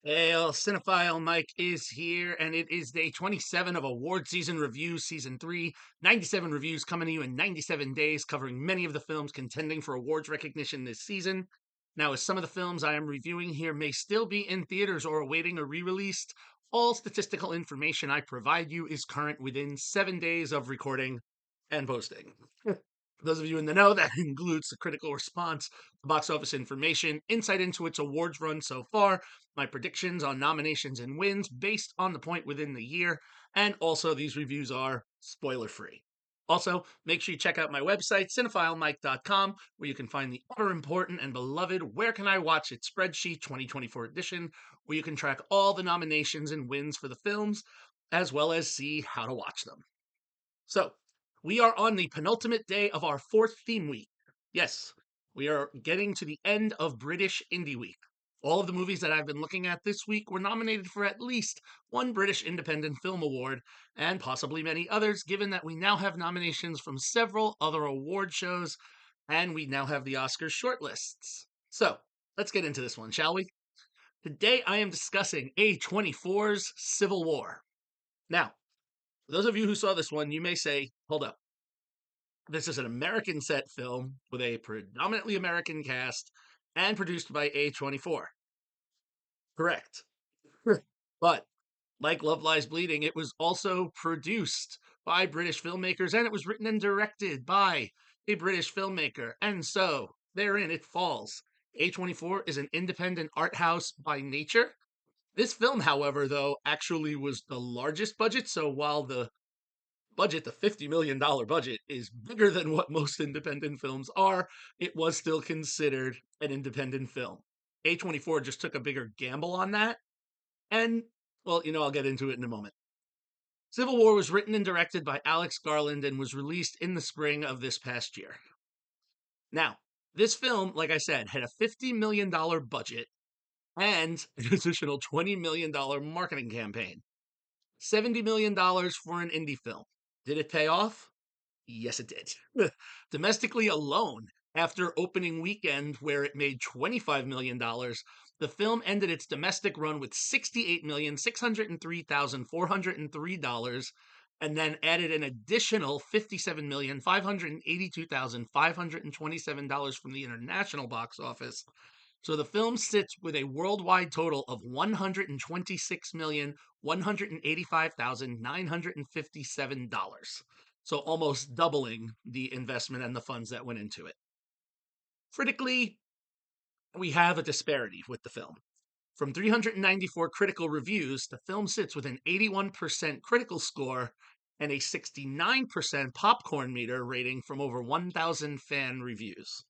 Hail, Cinephile Mike is here, and it is day 27 of Award Season Reviews, Season 3. 97 reviews coming to you in 97 days, covering many of the films contending for awards recognition this season. Now, as some of the films I am reviewing here may still be in theaters or awaiting a re release, all statistical information I provide you is current within 7 days of recording and posting. Those of you in the know, that includes the critical response, the box office information, insight into its awards run so far, my predictions on nominations and wins based on the point within the year, and also these reviews are spoiler free. Also, make sure you check out my website, cinephilemike.com, where you can find the ever important and beloved Where Can I Watch It spreadsheet 2024 edition, where you can track all the nominations and wins for the films, as well as see how to watch them. So, we are on the penultimate day of our fourth theme week. Yes, we are getting to the end of British Indie Week. All of the movies that I've been looking at this week were nominated for at least one British Independent Film Award, and possibly many others, given that we now have nominations from several other award shows, and we now have the Oscars shortlists. So, let's get into this one, shall we? Today I am discussing A24's Civil War. Now, for those of you who saw this one, you may say, hold up. This is an American set film with a predominantly American cast and produced by A24. Correct. But like Love Lies Bleeding, it was also produced by British filmmakers and it was written and directed by a British filmmaker. And so therein it falls. A24 is an independent art house by nature. This film, however, though, actually was the largest budget. So while the budget, the $50 million budget, is bigger than what most independent films are, it was still considered an independent film. A24 just took a bigger gamble on that. And, well, I'll get into it in a moment. Civil War was written and directed by Alex Garland and was released in the spring of this past year. Now, this film, like I said, had a $50 million budget and an additional $20 million marketing campaign. $70 million for an indie film. Did it pay off? Yes, it did. Domestically alone, after opening weekend where it made $25 million, the film ended its domestic run with $68,603,403 and then added an additional $57,582,527 from the international box office. So the film sits with a worldwide total of $126,185,957. So almost doubling the investment and the funds that went into it. Critically, we have a disparity with the film. From 394 critical reviews, the film sits with an 81% critical score and a 69% popcorn meter rating from over 1,000 fan reviews.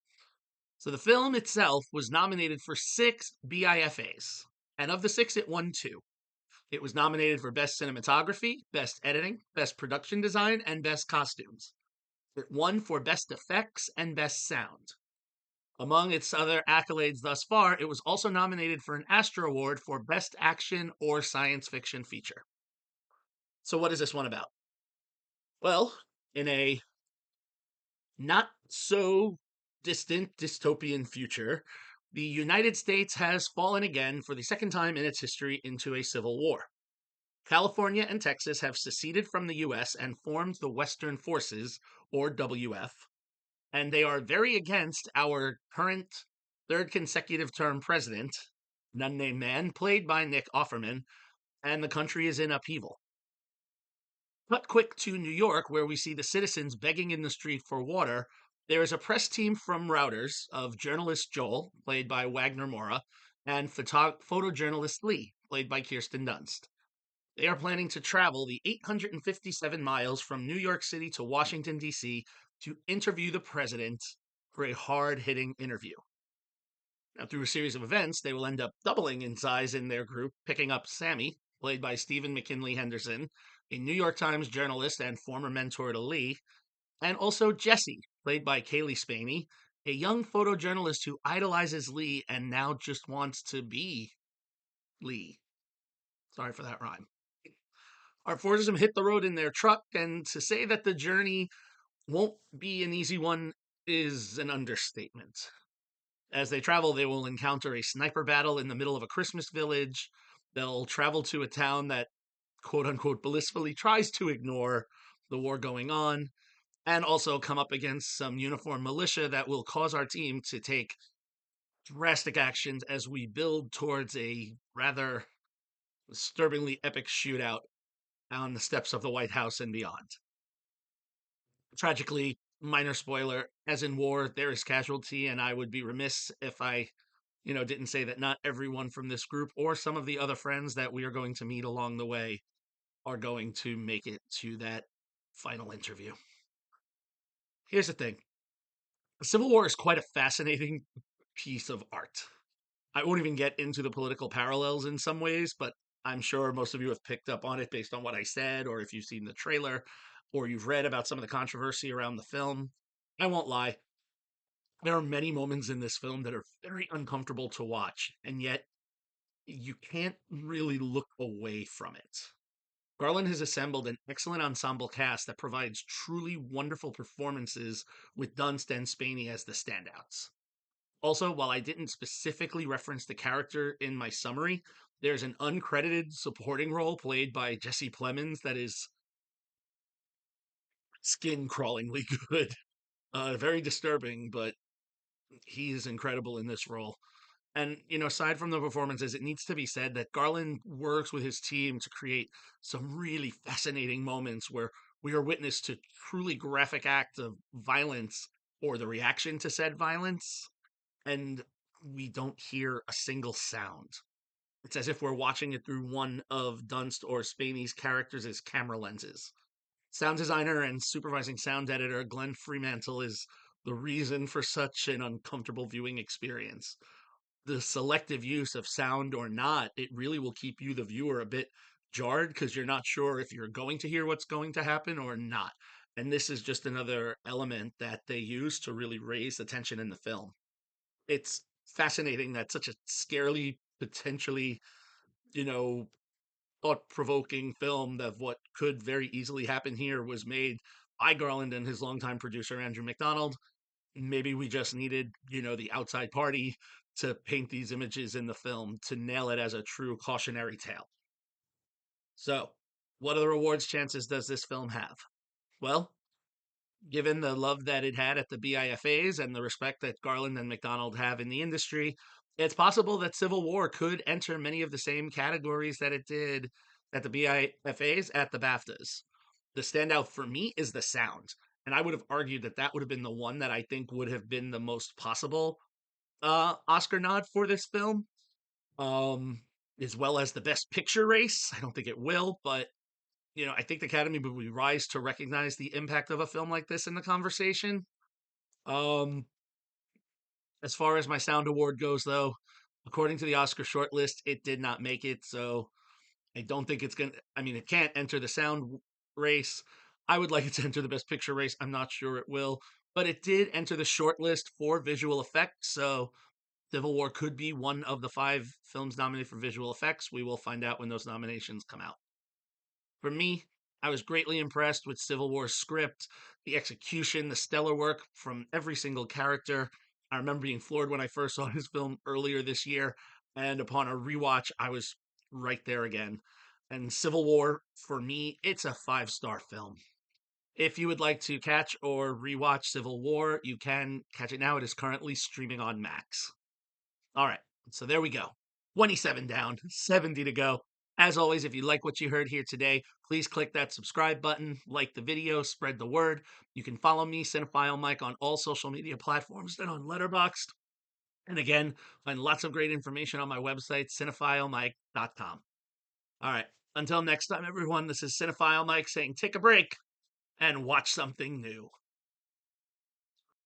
So the film itself was nominated for 6 BIFAs, and of the 6, it won 2. It was nominated for Best Cinematography, Best Editing, Best Production Design, and Best Costumes. It won for Best Effects and Best Sound. Among its other accolades thus far, it was also nominated for an Astra Award for Best Action or Science Fiction Feature. So what is this one about? Well, in a not so distant dystopian future, the United States has fallen again for the second time in its history into a civil war. California and Texas have seceded from the US and formed the Western Forces, or WF, and they are very against our current third consecutive term president, an unnamed man, played by Nick Offerman, and the country is in upheaval. Cut quick to New York, where we see the citizens begging in the street for water. There is a press team from Routers of journalist Joel, played by Wagner Mora, and photojournalist Lee, played by Kirsten Dunst. They are planning to travel the 857 miles from New York City to Washington, D.C. to interview the president for a hard hitting interview. Now, through a series of events, they will end up doubling in size in their group, picking up Sammy, played by Stephen McKinley Henderson, a New York Times journalist and former mentor to Lee, and also Jesse, played by Kaylee Spaney, a young photojournalist who idolizes Lee and now just wants to be Lee. Sorry for that rhyme. Our foursome hit the road in their truck, and to say that the journey won't be an easy one is an understatement. As they travel, they will encounter a sniper battle in the middle of a Christmas village. They'll travel to a town that, quote unquote, blissfully tries to ignore the war going on, and also come up against some uniformed militia that will cause our team to take drastic actions as we build towards a rather disturbingly epic shootout on the steps of the White House and beyond. Tragically, minor spoiler, as in war, there is casualty, and I would be remiss if I, didn't say that not everyone from this group or some of the other friends that we are going to meet along the way are going to make it to that final interview. Here's the thing. Civil War is quite a fascinating piece of art. I won't even get into the political parallels in some ways, but I'm sure most of you have picked up on it based on what I said, or if you've seen the trailer, or you've read about some of the controversy around the film. I won't lie, there are many moments in this film that are very uncomfortable to watch, and yet you can't really look away from it. Garland has assembled an excellent ensemble cast that provides truly wonderful performances with Dunst and Spaney as the standouts. Also, while I didn't specifically reference the character in my summary, there's an uncredited supporting role played by Jesse Plemons that is skin crawlingly good. Very disturbing, but he is incredible in this role. And, aside from the performances, it needs to be said that Garland works with his team to create some really fascinating moments where we are witness to truly graphic acts of violence or the reaction to said violence, and we don't hear a single sound. It's as if we're watching it through one of Dunst or Spaney's characters' camera lenses. Sound designer and supervising sound editor Glenn Fremantle is the reason for such an uncomfortable viewing experience. The selective use of sound or not, it really will keep you, the viewer, a bit jarred because you're not sure if you're going to hear what's going to happen or not. And this is just another element that they use to really raise the tension in the film. It's fascinating that such a scarily, potentially, you know, thought provoking film of what could very easily happen here was made by Garland and his longtime producer, Andrew McDonald. Maybe we just needed, the outside party to paint these images in the film to nail it as a true cautionary tale. So, what other awards chances does this film have? Well, given the love that it had at the BIFAs and the respect that Garland and McDonald have in the industry, it's possible that Civil War could enter many of the same categories that it did at the BIFAs at the BAFTAs. The standout for me is the sound. And I would have argued that that would have been the one that I think would have been the most possible Oscar nod for this film, um, as well as the Best Picture race. I don't think it will, but I think the Academy would be rise to recognize the impact of a film like this in the conversation. Um, as far as my sound award goes, though, according to the Oscar shortlist, it did not make it. So I don't think it's gonna. I mean, it can't enter the sound race. I would like it to enter the Best Picture race. I'm not sure it will, but it did enter the shortlist for visual effects. So Civil War could be one of the 5 films nominated for visual effects. We will find out when those nominations come out. For me, I was greatly impressed with Civil War's script, the execution, the stellar work from every single character. I remember being floored when I first saw this film earlier this year, and upon a rewatch, I was right there again. And Civil War, for me, it's a 5-star film. If you would like to catch or rewatch Civil War, you can catch it now. It is currently streaming on Max. All right, so there we go. 27 down, 70 to go. As always, if you like what you heard here today, please click that subscribe button, like the video, spread the word. You can follow me, Cinephile Mike, on all social media platforms and on Letterboxd. And again, find lots of great information on my website, cinephilemike.com. All right, until next time, everyone, this is Cinephile Mike saying take a break and watch something new.